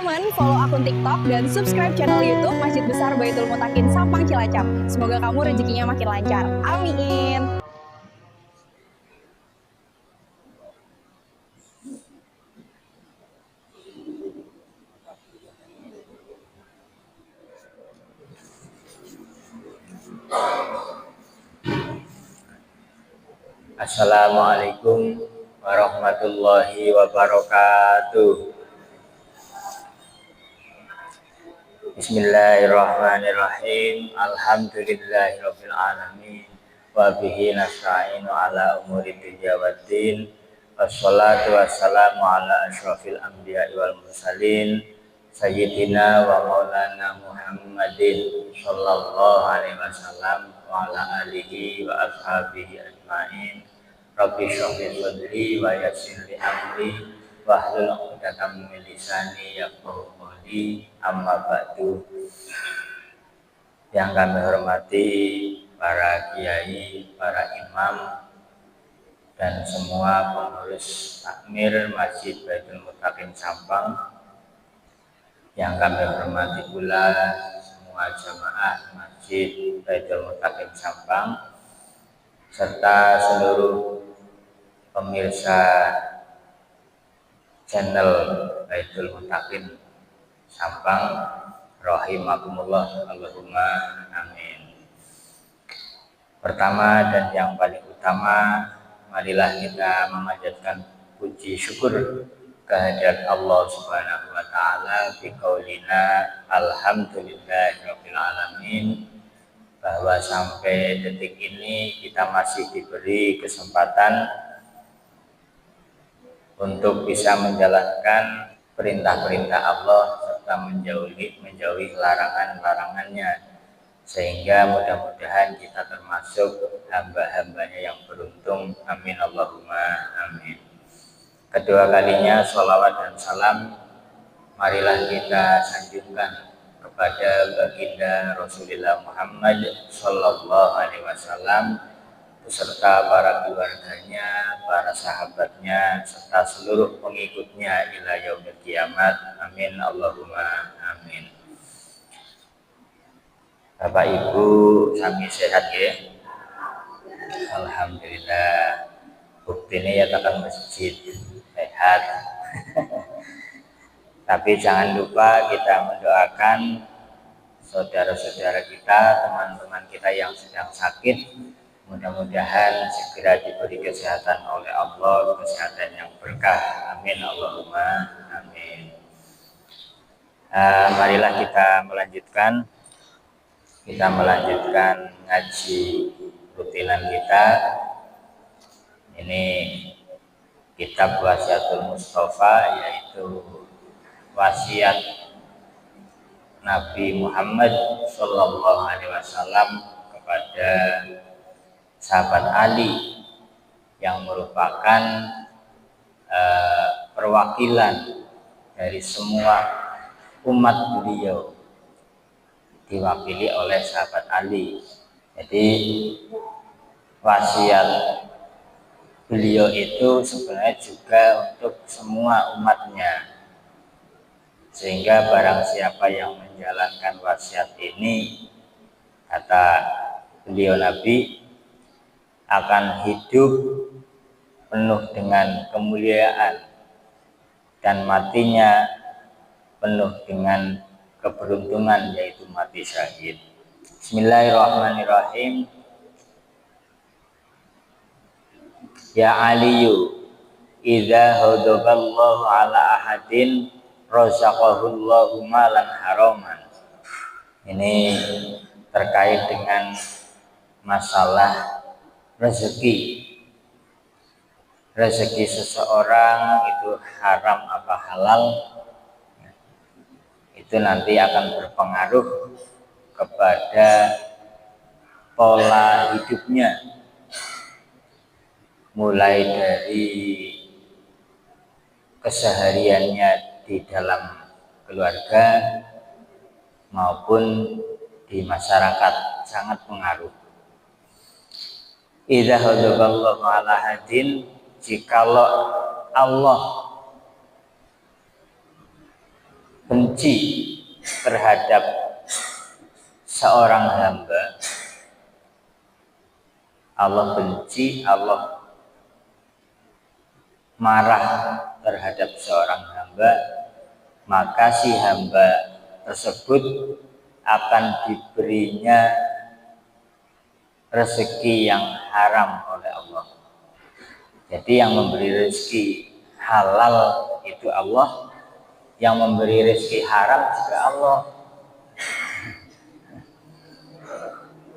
teman-teman, follow akun TikTok dan subscribe channel YouTube Masjid Besar Baitul Mutakin Sampang Cilacap. Semoga kamu rezekinya makin lancar. Amin. Assalamualaikum warahmatullahi wabarakatuh. Bismillahirrahmanirrahim. Alhamdulillahirabbil alamin. Wa bihi nasta'inu ala umuri dunya waddin. Wassalatu wassalamu ala asyrafil anbiya'i wal mursalin sayyidina wa maulana Muhammadin sallallahu alaihi wasallam wa ala alihi wa ashabihi ajmain. Rabbi shrah li sadri wa yassir li amri wahlul 'uqdatam min lisani yafqahu qawli. Amma ba'du. Yang kami hormati para kiai, para imam dan semua pengurus takmir Masjid Baitul Mutakin Sampang. Yang kami hormati pula semua jamaah Masjid Baitul Mutakin Sampang serta seluruh pemirsa channel Baitul Mutakin Sampang rahimakumullah, Allahumma amin. Pertama dan yang paling utama, marilah kita memanjatkan puji syukur kehadirat Allah Subhanahu wa taala bi qaulina alhamdulillahirabbil alamin, bahwa sampai detik ini kita masih diberi kesempatan untuk bisa menjalankan perintah-perintah Allah serta menjauhi larangan-larangannya, sehingga mudah-mudahan kita termasuk hamba-hambanya yang beruntung. Amin Allahumma amin. Kedua kalinya sholawat dan salam marilah kita sanjungkan kepada baginda Rasulullah Muhammad sallallahu alaihi wasallam beserta para keluarganya, para sahabatnya, serta seluruh pengikutnya ila yaumil kiamat. Amin Allahumma amin. Bapak Ibu sami sehat ya? Alhamdulillah. Buktinya ya takkan masjid sehat. Tapi jangan lupa kita mendoakan saudara-saudara kita, teman-teman kita yang sedang sakit. Mudah-mudahan segera diberi kesehatan oleh Allah, kesehatan yang berkah. Amin Allahumma amin. Marilah kita melanjutkan ngaji rutinan kita. Ini kitab Wasiatul Mustafa, yaitu wasiat Nabi Muhammad sallallahu alaihi wasallam kepada sahabat Ali yang merupakan perwakilan dari semua umat beliau, diwakili oleh sahabat Ali. Jadi wasiat beliau itu sebenarnya juga untuk semua umatnya, sehingga barang siapa yang menjalankan wasiat ini, kata beliau Nabi, akan hidup penuh dengan kemuliaan dan matinya penuh dengan keberuntungan, yaitu mati syahid. Bismillahirrahmanirrahim. Ya Aliyu, idza hadaballahu ala ahadin razaqahullahu malan haraman. Ini terkait dengan masalah rezeki seseorang itu haram apa halal, itu nanti akan berpengaruh kepada pola hidupnya, mulai dari kesehariannya di dalam keluarga maupun di masyarakat, sangat pengaruh. Idza hadaballahu ala hadin, jikalau Allah benci terhadap seorang hamba, Allah benci, Allah marah terhadap seorang hamba, maka si hamba tersebut akan diberinya rezeki yang haram oleh Allah. Jadi yang memberi rezeki halal itu Allah, yang memberi rezeki haram juga Allah.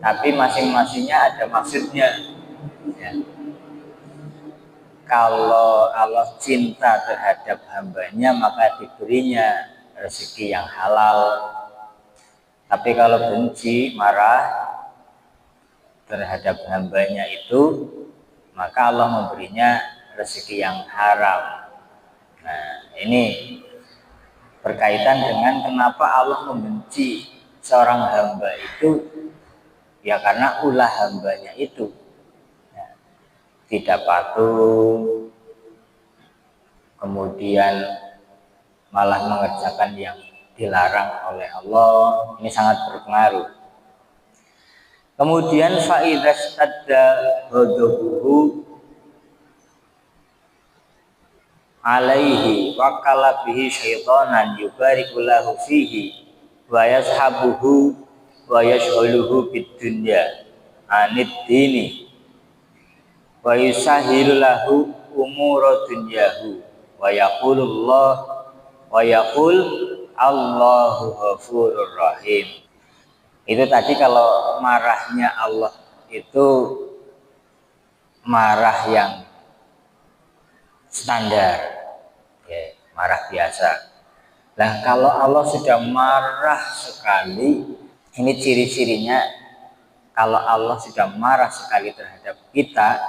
Tapi masing-masingnya ada maksudnya. Ya. Kalau Allah cinta terhadap hambanya, maka diberinya rezeki yang halal. Tapi kalau benci, marah terhadap hambanya itu, maka Allah memberinya rezeki yang haram. Nah, ini berkaitan dengan kenapa Allah membenci seorang hamba itu, ya karena ulah hambanya itu tidak patuh, kemudian malah mengerjakan yang dilarang oleh Allah. Ini sangat berpengaruh. Kemudian fa'idza stadda ghadabuhu alaihi wa qala bihi syaitanan yubariku lahu fihi wa yashabuhu wa yashghuluhu bid dunya anid dini wa yusahilu lahu umura dunyahu wa yaqulullah wa yaqul Allahu ghafurur rahim. Itu tadi kalau marahnya Allah itu marah yang standar, ya, marah biasa. Nah, kalau Allah sudah marah sekali, ini ciri-cirinya. Kalau Allah sudah marah sekali terhadap kita,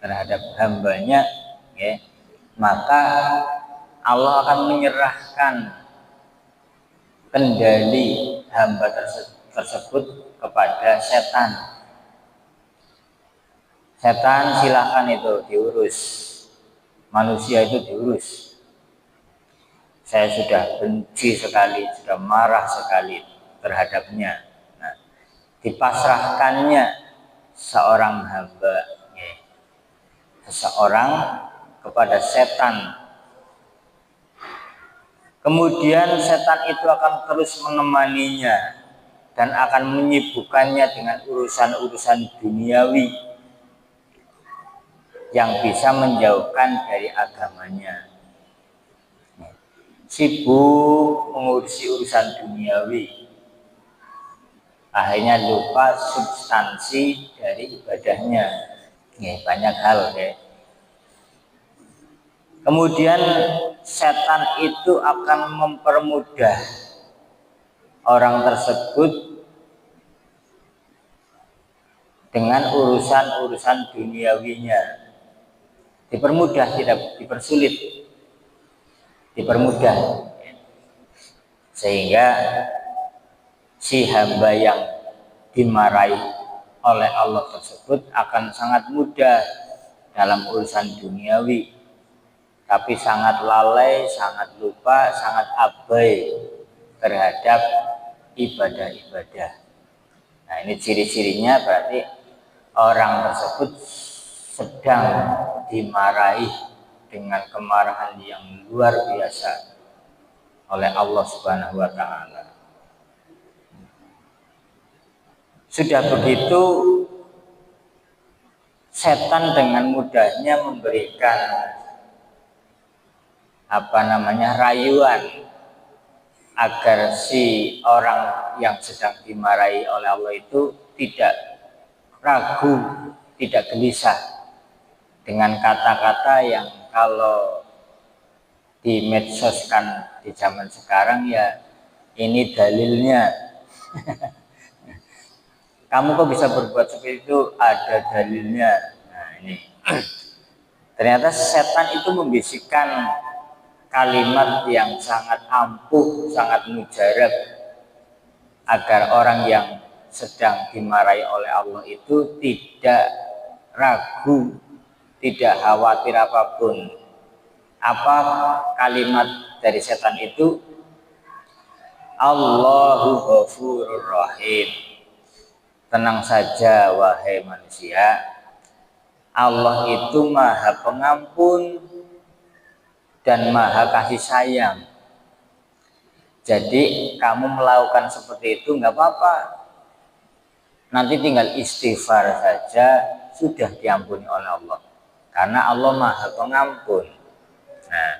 terhadap hambanya, ya, maka Allah akan menyerahkan kendali hamba tersebut kepada setan. Setan silakan itu diurus, manusia itu diurus. Saya sudah benci sekali, sudah marah sekali terhadapnya. Nah, dipasrahkannya seorang hamba, ya, seseorang kepada setan. Kemudian setan itu akan terus menemaninya dan akan menyibukkannya dengan urusan-urusan duniawi yang bisa menjauhkan dari agamanya. Sibuk mengurusi urusan duniawi, akhirnya lupa substansi dari ibadahnya. Ya, banyak hal, ya. Kemudian setan itu akan mempermudah orang tersebut dengan urusan-urusan duniawinya. Dipermudah, tidak dipersulit. Dipermudah. Sehingga si hamba yang dimarahi oleh Allah tersebut akan sangat mudah dalam urusan duniawi, tapi sangat lalai, sangat lupa, sangat abai terhadap ibadah-ibadah. Nah, ini ciri-cirinya berarti orang tersebut sedang dimarahi dengan kemarahan yang luar biasa oleh Allah Subhanahu wa Ta'ala. Sudah begitu, setan dengan mudahnya memberikan rayuan agar si orang yang sedang dimarahi oleh Allah itu tidak ragu, tidak gelisah dengan kata-kata yang kalau dimedsoskan di zaman sekarang, ya ini dalilnya. Kamu kok bisa berbuat seperti itu? Ada dalilnya. Nah, ini ternyata setan itu membisikkan kalimat yang sangat ampuh, sangat mujarab, agar orang yang sedang dimarahi oleh Allah itu tidak ragu, tidak khawatir apapun. Apa kalimat dari setan itu, Allahu Ghafurur Rahim. Tenang saja wahai manusia, Allah itu Maha Pengampun dan Maha Kasih Sayang. Jadi kamu melakukan seperti itu nggak apa-apa. Nanti tinggal istighfar saja, sudah diampuni oleh Allah. Karena Allah Maha Pengampun. Nah,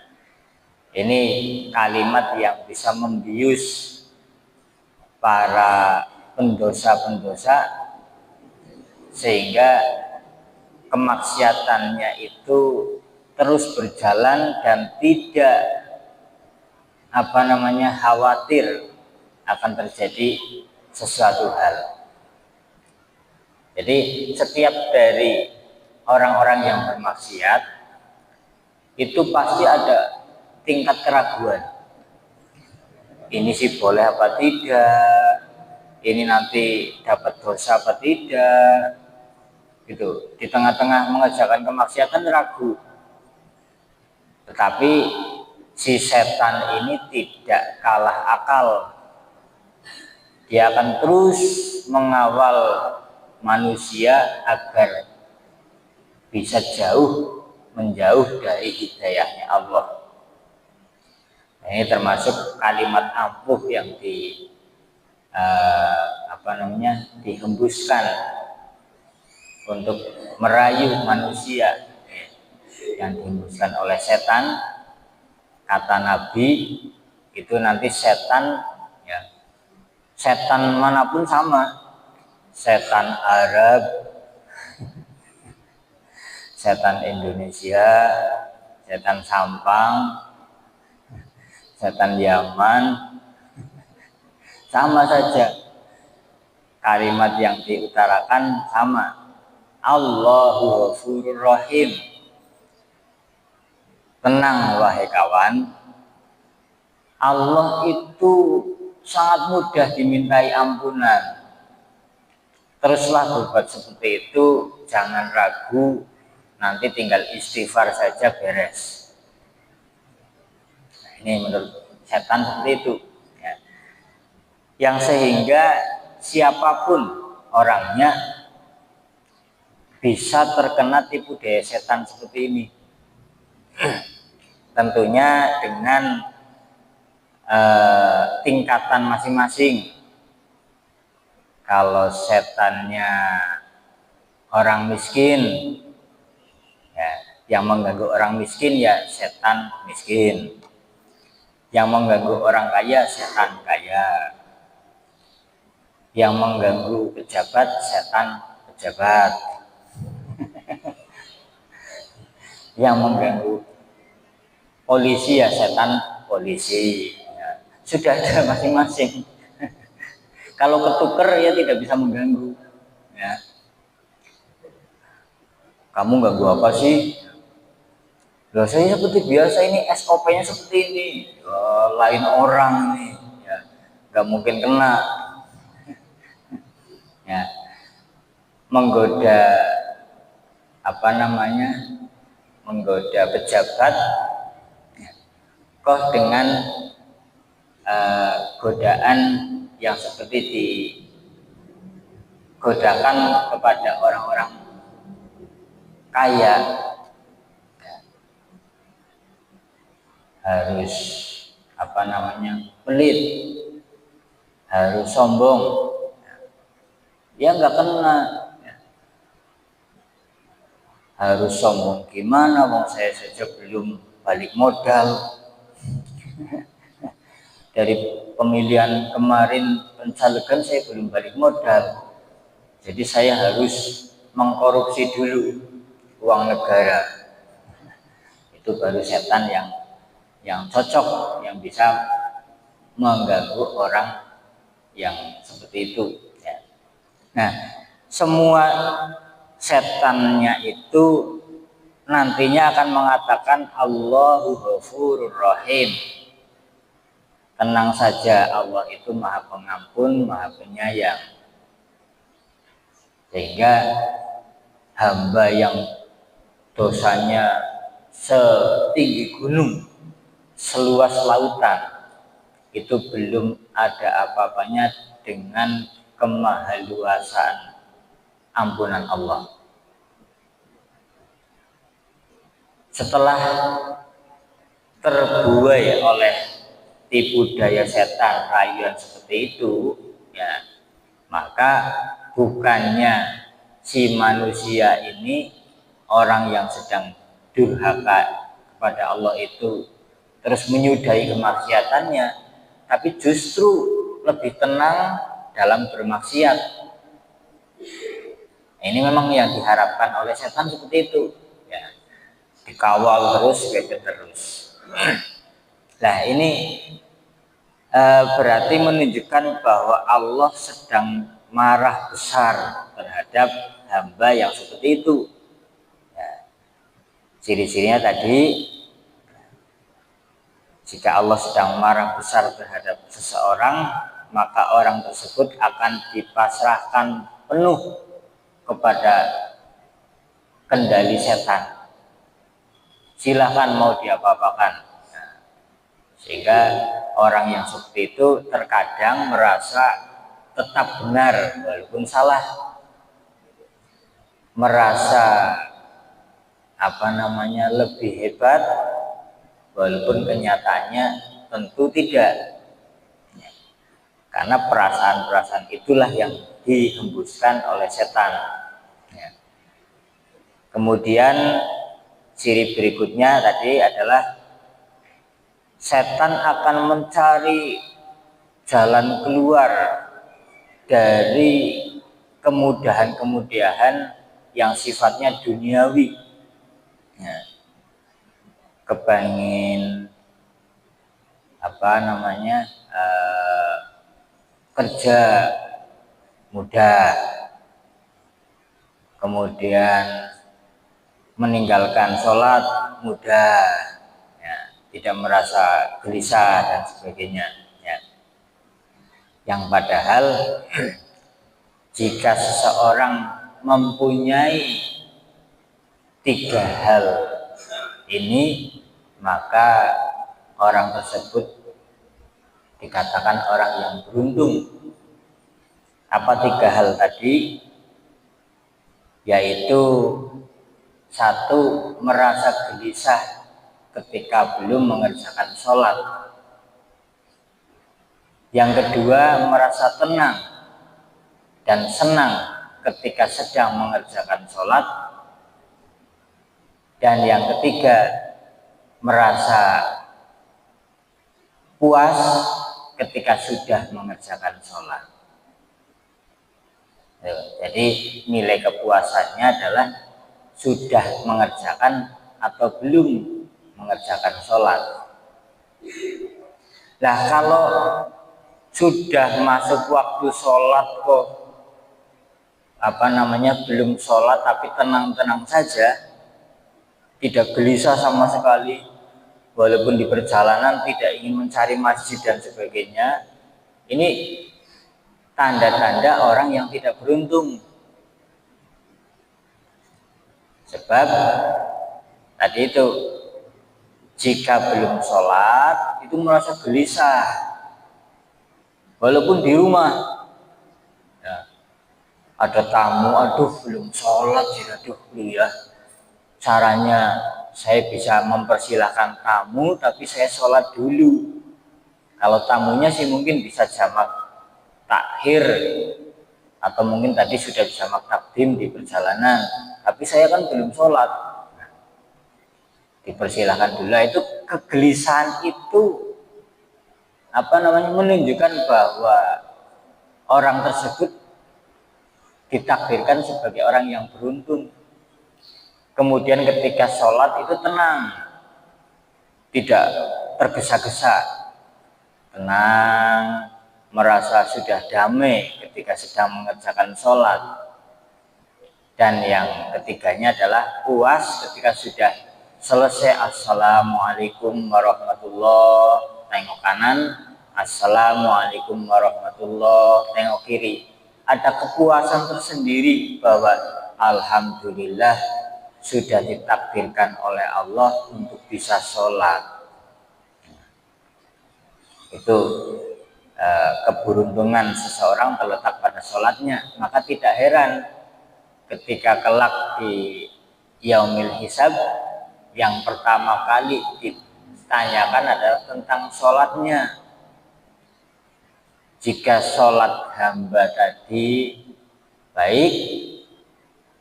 ini kalimat yang bisa membius para pendosa-pendosa sehingga kemaksiatannya itu terus berjalan dan tidak khawatir akan terjadi sesuatu hal. Jadi setiap dari orang-orang yang bermaksiat itu pasti ada tingkat keraguan. Ini sih boleh apa tidak, ini nanti dapat dosa apa tidak, gitu. Di tengah-tengah mengerjakan kemaksiatan ragu. Tetapi si setan ini tidak kalah akal. Dia akan terus mengawal manusia agar bisa menjauh dari hidayahnya Allah. Nah, ini termasuk kalimat ampuh yang dihembuskan untuk merayu manusia, yang dihembuskan oleh setan. Kata Nabi itu nanti setan manapun sama, setan Arab, setan Indonesia, setan Sampang, setan Yaman, sama saja kalimat yang diutarakan sama. Allahu Ghafurur Rahim. Tenang wahai kawan, Allah itu sangat mudah dimintai ampunan. Teruslah berbuat seperti itu, jangan ragu, nanti tinggal istighfar saja beres. Nah, ini menurut setan seperti itu ya. Yang sehingga siapapun orangnya bisa terkena tipu daya setan seperti ini. Tentunya dengan tingkatan masing-masing. Kalau setannya orang miskin, ya, yang mengganggu orang miskin ya setan miskin. Yang mengganggu orang kaya setan kaya. Yang mengganggu pejabat setan pejabat. Yang mengganggu polisi ya setan polisi. Ya, sudah ada masing-masing. Kalau ketuker ya tidak bisa mengganggu. Ya. Kamu ganggu apa sih? Loh, saya seperti biasa, ini SOP-nya seperti ini. Lain orang nih, ya, nggak mungkin kena. Ya, menggoda menggoda pejabat, ya, kok dengan godaan yang seperti digodakan kepada orang-orang kaya, ya, harus pelit, harus sombong, ya nggak kena. Harus sombong gimana, wong saya saja belum balik modal dari pemilihan kemarin, pencalegan saya belum balik modal, jadi saya harus mengkorupsi dulu uang negara. Itu baru setan yang cocok, yang bisa mengganggu orang yang seperti itu ya. Nah, semua setannya itu nantinya akan mengatakan Allahu Ghafurur Rahim. Tenang saja, Allah itu Maha Pengampun, Maha Penyayang. Sehingga hamba yang dosanya setinggi gunung, seluas lautan, itu belum ada apa-apanya dengan kemahaluasan ampunan Allah. Setelah terbuai oleh tipu daya setan, rayuan seperti itu, ya, maka bukannya si manusia ini, orang yang sedang durhaka kepada Allah itu, terus menyudahi kemaksiatannya, tapi justru lebih tenang dalam bermaksiat. Ini memang yang diharapkan oleh setan seperti itu, ya, dikawal terus, bebet terus. Nah, ini berarti menunjukkan bahwa Allah sedang marah besar terhadap hamba yang seperti itu. Ya, ciri-cirinya tadi, jika Allah sedang marah besar terhadap seseorang, maka orang tersebut akan dipasrahkan penuh kepada kendali setan. Silahkan mau diapa-apakan. Sehingga orang yang seperti itu terkadang merasa tetap benar walaupun salah, merasa lebih hebat walaupun kenyataannya tentu tidak, karena perasaan-perasaan itulah yang dihembuskan oleh setan. Kemudian ciri berikutnya tadi adalah setan akan mencari jalan keluar dari kemudahan-kemudahan yang sifatnya duniawi. Ya, kepengin kerja mudah, kemudian meninggalkan sholat mudah, ya, tidak merasa gelisah dan sebagainya, ya. Yang padahal jika seseorang mempunyai tiga hal ini, maka orang tersebut dikatakan orang yang beruntung. Apa tiga hal tadi? Yaitu, satu, merasa gelisah ketika belum mengerjakan sholat. Yang kedua, merasa tenang dan senang ketika sedang mengerjakan sholat. Dan yang ketiga, merasa puas ketika sudah mengerjakan sholat. Jadi nilai kepuasannya adalah sudah mengerjakan atau belum mengerjakan sholat. Nah, kalau sudah masuk waktu sholat kok belum sholat tapi tenang-tenang saja, tidak gelisah sama sekali, walaupun di perjalanan tidak ingin mencari masjid dan sebagainya, ini tanda-tanda orang yang tidak beruntung. Sebab tadi itu, jika belum sholat itu merasa gelisah, walaupun di rumah, ya, ada tamu, aduh belum sholat sih, aduh ya, caranya saya bisa mempersilahkan tamu tapi saya sholat dulu. Kalau tamunya sih mungkin bisa jamak takhir, atau mungkin tadi sudah jamak takdim di perjalanan, tapi saya kan belum sholat, dipersilahkan dulu. Itu kegelisahan itu menunjukkan bahwa orang tersebut ditakdirkan sebagai orang yang beruntung. Kemudian ketika sholat itu tenang, tidak tergesa-gesa, tenang, merasa sudah damai ketika sedang mengerjakan sholat. Dan yang ketiganya adalah puas ketika sudah selesai. Assalamualaikum warahmatullahi, tengok kanan, assalamualaikum warahmatullahi, tengok kiri. Ada kepuasan tersendiri bahwa alhamdulillah sudah ditakdirkan oleh Allah untuk bisa sholat. Itu keberuntungan seseorang terletak pada sholatnya. Maka tidak heran ketika kelak di yaumil hisab yang pertama kali ditanyakan adalah tentang sholatnya. Jika sholat hamba tadi baik,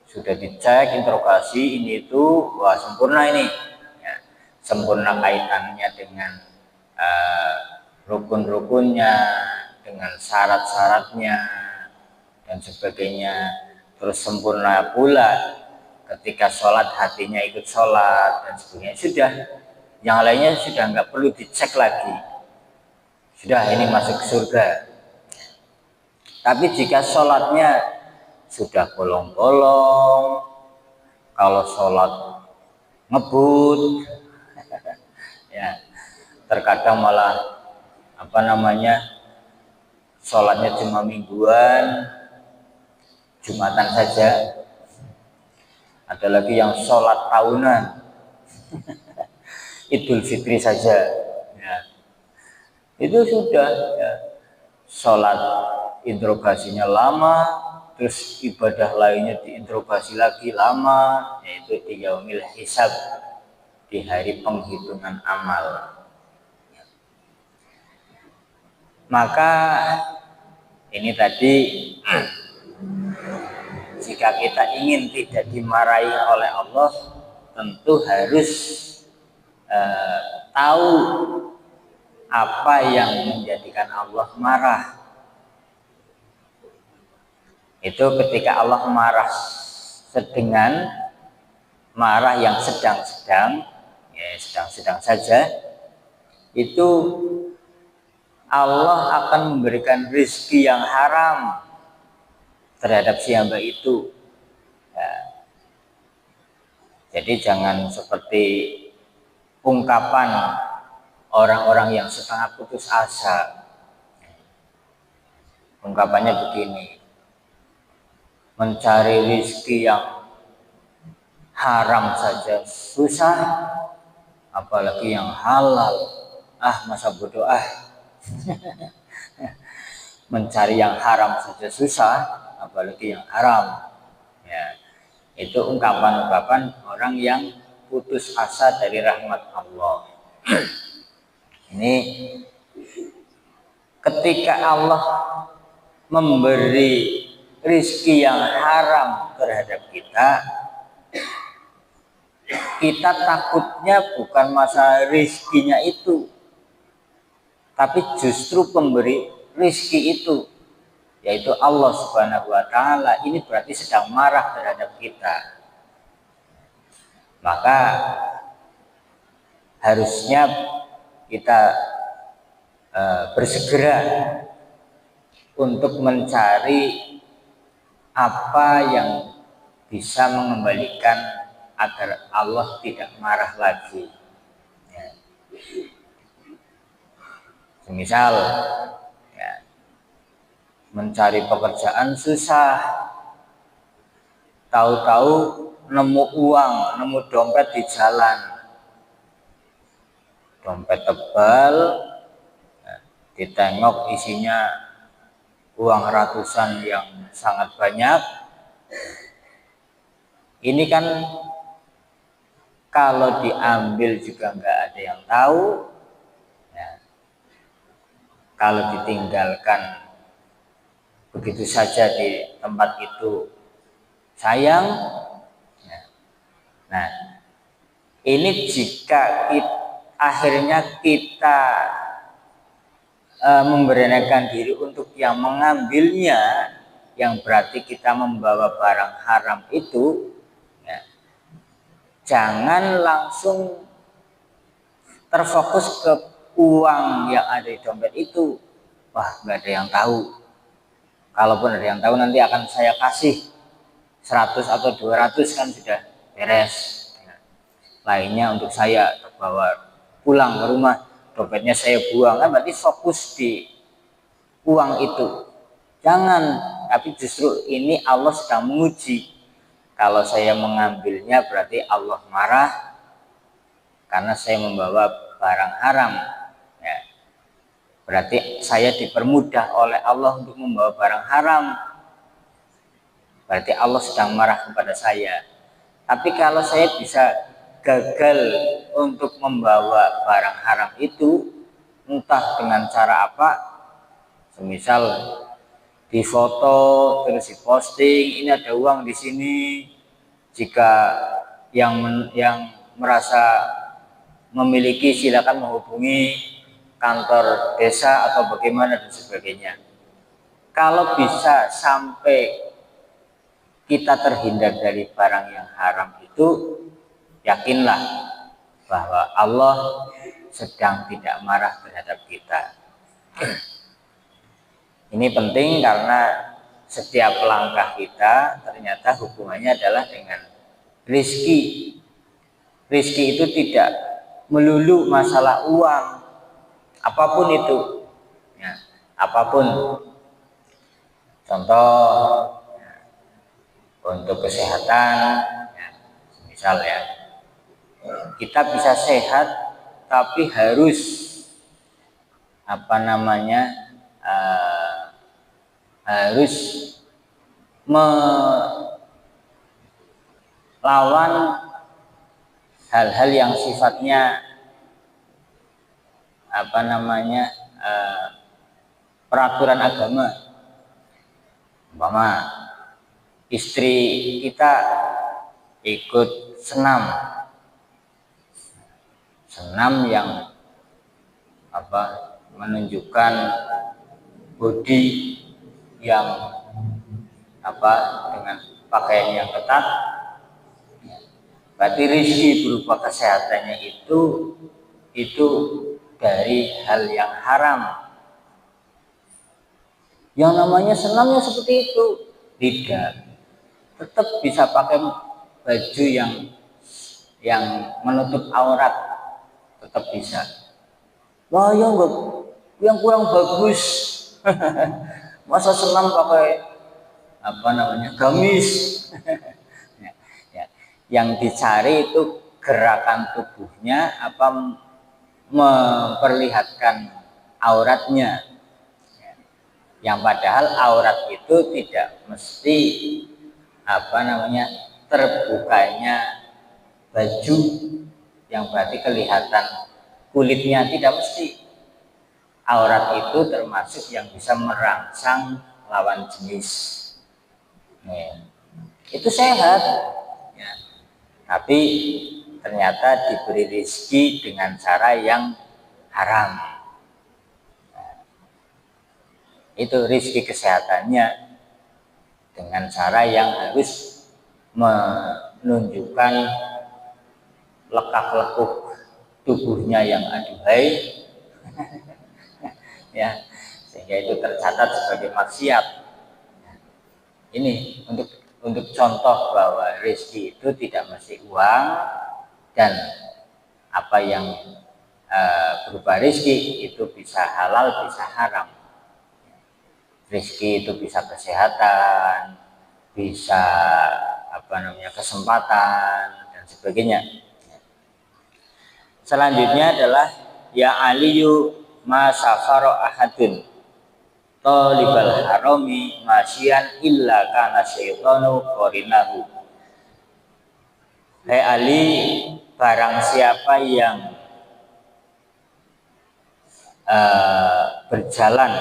sudah dicek, interogasi, ini itu, wah sempurna ini ya, sempurna kaitannya dengan rukun-rukunnya, dengan syarat-syaratnya dan sebagainya. Terus sempurna pula ketika sholat hatinya ikut sholat dan sebagainya. Sudah, yang lainnya sudah nggak perlu dicek lagi, sudah ini masuk surga. Tapi jika sholatnya sudah bolong-bolong, kalau sholat ngebut, ya terkadang malah sholatnya cuma mingguan, Jumatan saja. Ada lagi yang sholat tahunan, Idul Fitri saja, ya. Itu sudah ya. Sholat interogasinya lama, terus ibadah lainnya diinterogasi lagi lama, yaitu di yaumil hisab, di hari penghitungan amal. Maka ini tadi, jika kita ingin tidak dimarahi oleh Allah, tentu harus tahu apa yang menjadikan Allah marah. Itu ketika Allah marah dengan marah yang sedang-sedang, ya sedang-sedang saja, itu Allah akan memberikan rezeki yang haram terhadap si hamba itu. Ya. Jadi jangan seperti ungkapan orang-orang yang setengah putus asa. Ungkapannya begini, mencari rezeki yang haram saja susah, apalagi yang halal. Masa bodoh mencari yang haram saja susah, apalagi yang haram. Ya, itu ungkapan-ungkapan orang yang putus asa dari rahmat Allah. Ini ketika Allah memberi rezeki yang haram terhadap kita, kita takutnya bukan masalah rezekinya itu, tapi justru pemberi rezeki itu, yaitu Allah Subhanahu wa Ta'ala. Ini berarti sedang marah terhadap kita. Maka harusnya kita bersegera untuk mencari apa yang bisa mengembalikan agar Allah tidak marah lagi. Ya. Misal ya, mencari pekerjaan susah, tahu-tahu nemu uang, nemu dompet di jalan, dompet tebal, ya, ditengok isinya uang ratusan yang sangat banyak. Ini kan kalau diambil juga nggak ada yang tahu, ya. Kalau ditinggalkan begitu saja di tempat itu sayang. Ya. Nah, ini jika akhirnya kita memberanikan diri untuk yang mengambilnya, yang berarti kita membawa barang haram itu, ya, jangan langsung terfokus ke uang yang ada di dompet itu. Wah, nggak ada yang tahu. Kalaupun ada yang tahu nanti akan saya kasih 100 atau 200 kan sudah beres. Ya. Lainnya untuk saya terbawa pulang ke rumah, dompetnya saya buang, kan berarti fokus di uang itu. Jangan, tapi justru ini Allah sedang menguji. Kalau saya mengambilnya berarti Allah marah karena saya membawa barang haram. Ya. berarti saya dipermudah oleh Allah untuk membawa barang haram. Berarti Allah sedang marah kepada saya. Tapi kalau saya bisa gagal untuk membawa barang haram itu, entah dengan cara apa, semisal difoto terus diposting, ini ada uang di sini, jika yang merasa memiliki silakan menghubungi kantor desa atau bagaimana dan sebagainya. Kalau bisa sampai kita terhindar dari barang yang haram itu, yakinlah bahwa Allah sedang tidak marah terhadap kita. Ini penting karena setiap langkah kita ternyata hubungannya adalah dengan rizki. Rizki itu tidak melulu masalah uang, apapun itu, ya, apapun. Contoh untuk kesehatan, ya, misal ya, kita bisa sehat tapi harus harus melawan hal-hal yang sifatnya peraturan agama. Umpama istri kita ikut senam yang menunjukkan body yang dengan pakaian yang ketat, berarti rizki berupa kesehatannya itu dari hal yang haram. Yang namanya senamnya seperti itu tidak, tetap bisa pakai baju yang menutup aurat, tetap bisa. Wah, yang kurang bagus. Masa senam pakai gamis. Ya, yang dicari itu gerakan tubuhnya memperlihatkan auratnya. Yang padahal aurat itu tidak mesti terbukanya baju yang berarti kelihatan kulitnya, tidak mesti. Aurat itu termasuk yang bisa merangsang lawan jenis, itu sehat, ya. Tapi ternyata diberi rezeki dengan cara yang haram. Itu rezeki kesehatannya dengan cara yang harus menunjukkan lekak-lekuk tubuhnya yang aduhai, ya, sehingga itu tercatat sebagai maksiat. Ini untuk contoh bahwa rezeki itu tidak mesti uang, dan apa yang berupa rezeki itu bisa halal bisa haram. Rezeki itu bisa kesehatan, bisa kesempatan dan sebagainya. Selanjutnya adalah ya aliyu ma safaro ahadun talibal harami masyian illa kana syaitanu qarinahu. Hai Ali, barang siapa yang berjalan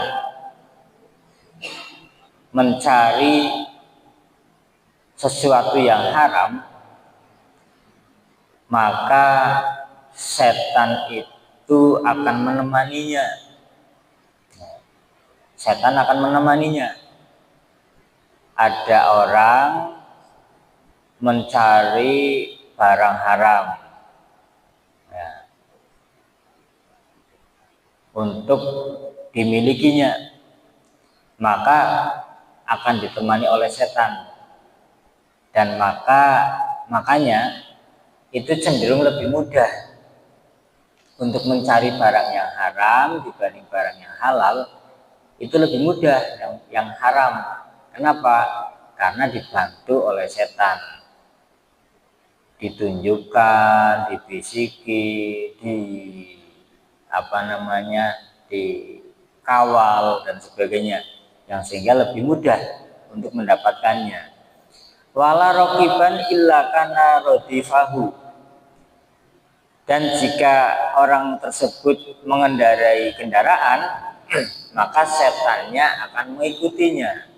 mencari sesuatu yang haram, maka setan itu akan menemaninya. Setan akan menemaninya. Ada orang mencari barang haram, ya, untuk dimilikinya, maka akan ditemani oleh setan, dan makanya itu cenderung lebih mudah untuk mencari barang yang haram dibanding barang yang halal. Itu lebih mudah yang haram. Kenapa? Karena dibantu oleh setan, ditunjukkan, dibisiki, kawal dan sebagainya, yang sehingga lebih mudah untuk mendapatkannya. Wala rokiban illa kana rodifahu, dan jika orang tersebut mengendarai kendaraan maka setannya akan mengikutinya.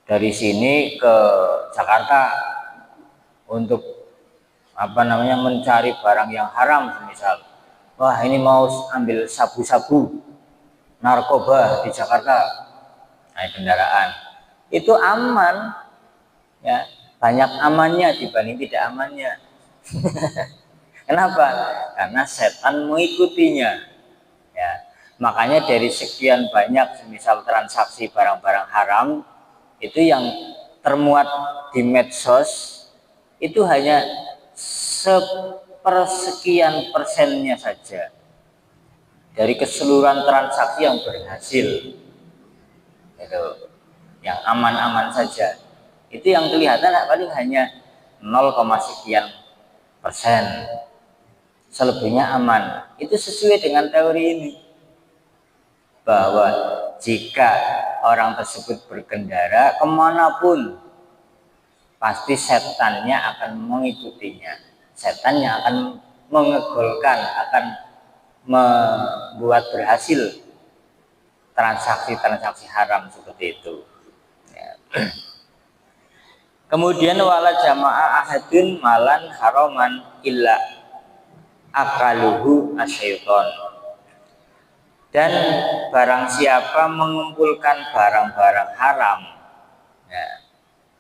Dari sini ke Jakarta untuk mencari barang yang haram, misal wah ini mau ambil sabu-sabu narkoba di Jakarta, naik kendaraan itu aman ya, banyak amannya dibanding tidak amannya. Kenapa? Karena setan mengikutinya ya. Makanya dari sekian banyak misal transaksi barang-barang haram itu yang termuat di medsos itu hanya sepersekian persennya saja dari keseluruhan transaksi yang berhasil. Itu yang aman-aman saja. Itu yang kelihatan paling hanya 0, sekian persen. Selebihnya aman. Itu sesuai dengan teori ini, bahwa jika orang tersebut berkendara kemanapun pasti setannya akan mengikutinya, setannya akan mengegolkan, akan membuat berhasil transaksi-transaksi haram seperti itu ya. Kemudian wala jama'a ahadun malan haraman illa akaluhu asyaiton, dan barang siapa mengumpulkan barang-barang haram ya,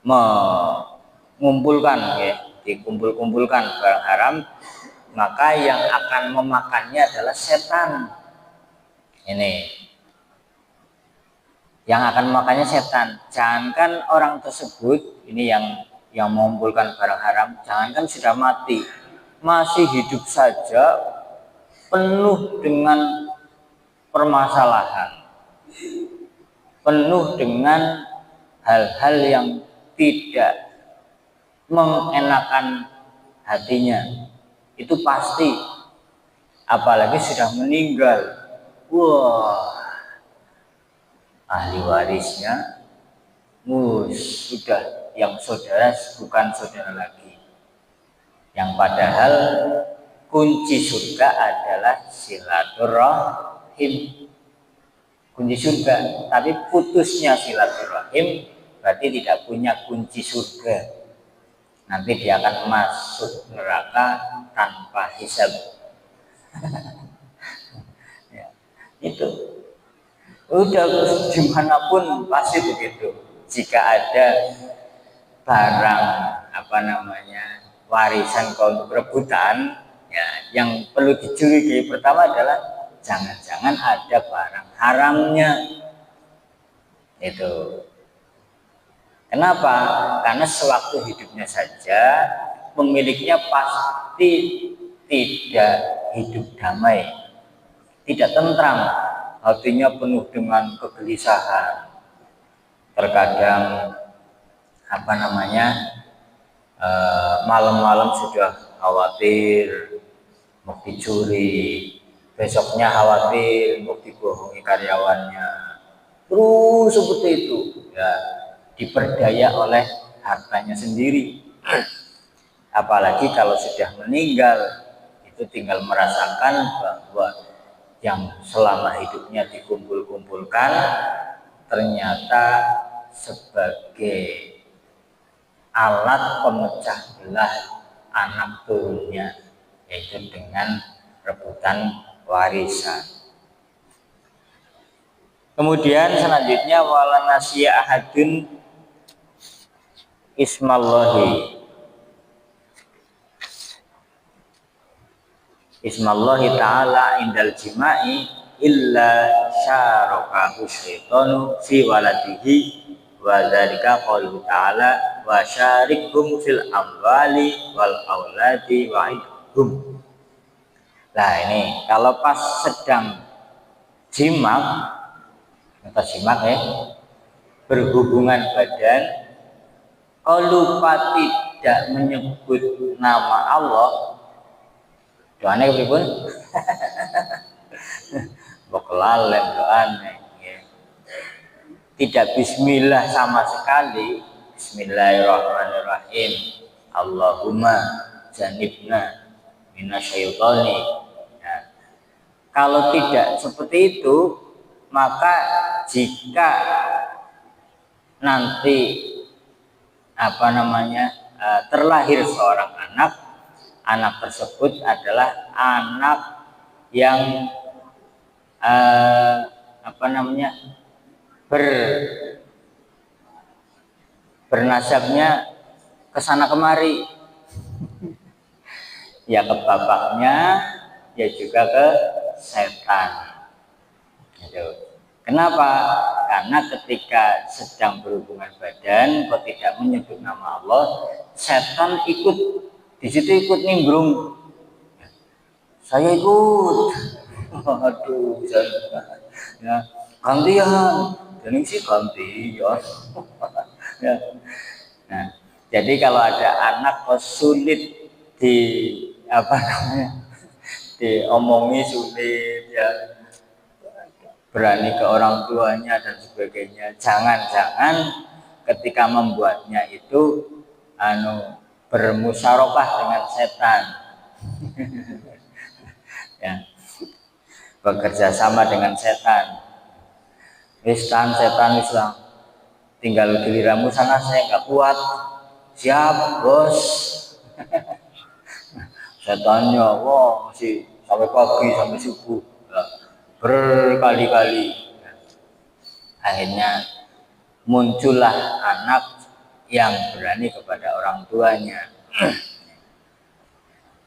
mengumpulkan ya, dikumpul-kumpulkan barang haram, maka yang akan memakannya adalah setan. Ini yang akan memakannya setan. Jangankan orang tersebut ini yang mengumpulkan barang haram, jangankan sudah mati, masih hidup saja penuh dengan permasalahan, penuh dengan hal-hal yang tidak mengenakan hatinya, itu pasti. Apalagi sudah meninggal, wah, ahli warisnya sudah yang saudara bukan saudara lagi, yang padahal kunci surga adalah silaturahim, kunci surga. Tapi putusnya silaturahim berarti tidak punya kunci surga. Nanti dia akan masuk neraka tanpa hisab. Ya, itu udah dimanapun pasti begitu. Jika ada barang warisan untuk rebutan ya, yang perlu dicurigai pertama adalah jangan-jangan ada barang haramnya. Itu kenapa? Karena sewaktu hidupnya saja pemiliknya pasti tidak hidup damai, tidak tentram, hatinya penuh dengan kegelisahan. Terkadang malam-malam sudah khawatir mau dicuri, besoknya khawatir mau dibohongi karyawannya, terus seperti itu ya, diperdaya oleh hartanya sendiri. Apalagi kalau sudah meninggal, itu tinggal merasakan bahwa yang selama hidupnya dikumpul-kumpulkan ternyata sebagai alat pemecah belah anak turunnya, yaitu dengan rebutan warisan. Kemudian selanjutnya wala nasiya ahadun ismallahi ta'ala indal jima'i illa syarakahu syaitanu fi waladihi wa dzalika qauluhu ta'ala wa syarikhum fil amwali wal auladi wa'idhum. Nah ini kalau pas sedang jimak atau simak ya, berhubungan badan, kalau lupa tidak menyebut nama Allah, doanya berikut lalem yo aneh ya. Tidak bismillah sama sekali. Bismillahirrahmanirrahim. Allahumma janibna minasyaitoni. Nah, kalau tidak seperti itu, maka jika nanti terlahir seorang anak tersebut adalah anak yang bernasabnya kesana kemari, ya ke bapaknya, ya juga ke setan. Gitu. Kenapa? Karena ketika sedang berhubungan badan, kok tidak menyebut nama Allah, setan ikut di situ, ikut nimbrung. Saya ikut. Aduh, ya, gantian. Jadi sih gantian. Ya. Nah, jadi kalau ada anak kok sulit diomongi, sulit ya, berani ke orang tuanya dan sebagainya. Jangan-jangan ketika membuatnya itu bermusyarakah dengan setan. Ya. Bekerja sama dengan setan. Setan Islam. Tinggal giliranmu sana, saya nggak kuat. Siap, bos. Setannya, wah, masih sampai pagi, sampai subuh. Berkali-kali. Akhirnya muncullah anak yang berani kepada orang tuanya.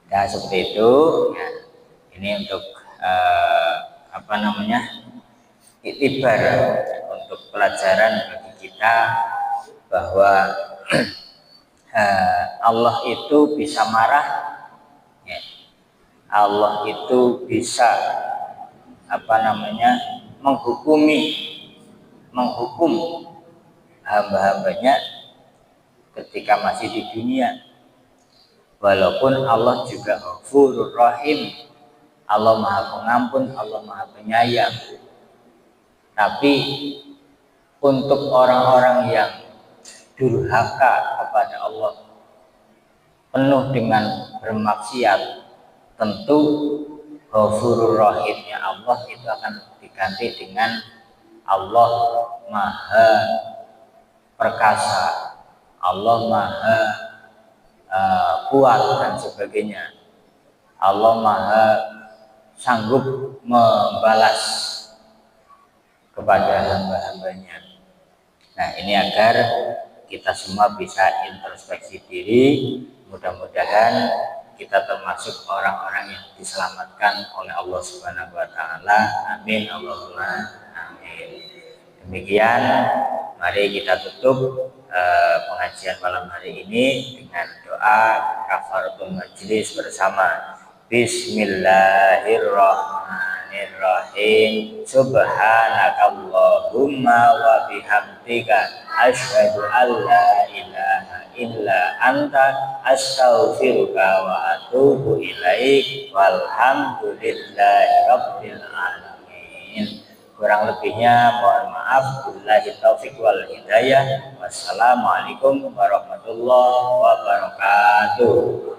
Ya seperti itu. Ya, ini untuk iktibar, untuk pelajaran bagi kita bahwa Allah itu bisa marah, ya. Allah itu bisa menghukum hamba-hambanya ketika masih di dunia. Walaupun Allah juga Ghafurur Rahim, Allah Maha Pengampun, Allah Maha Penyayang. Tapi untuk orang-orang yang durhaka kepada Allah, penuh dengan bermaksiat, tentu Ghafurur Rahimnya Allah itu akan diganti dengan Allah Maha Perkasa, Allah Maha kuat dan sebagainya. Allah Maha sanggup membalas kepada hamba-hambanya. Nah, ini agar kita semua bisa introspeksi diri. Mudah-mudahan kita termasuk orang-orang yang diselamatkan oleh Allah Subhanahu wa taala. Amin Allahumma amin. Demikian, mari kita tutup pengajian malam hari ini dengan doa kafaratul majlis bersama. Bismillahirrahmanirrahim. Subhanakallahumma wa bihamdika asyhadu an la ilaha illa anta astaghfiruka wa atubu ilaik. Walhamdulillahi rabbil alamin. Kurang lebihnya mohon maaf. Billahi taufik wal hidayah. Wassalamualaikum warahmatullahi wabarakatuh.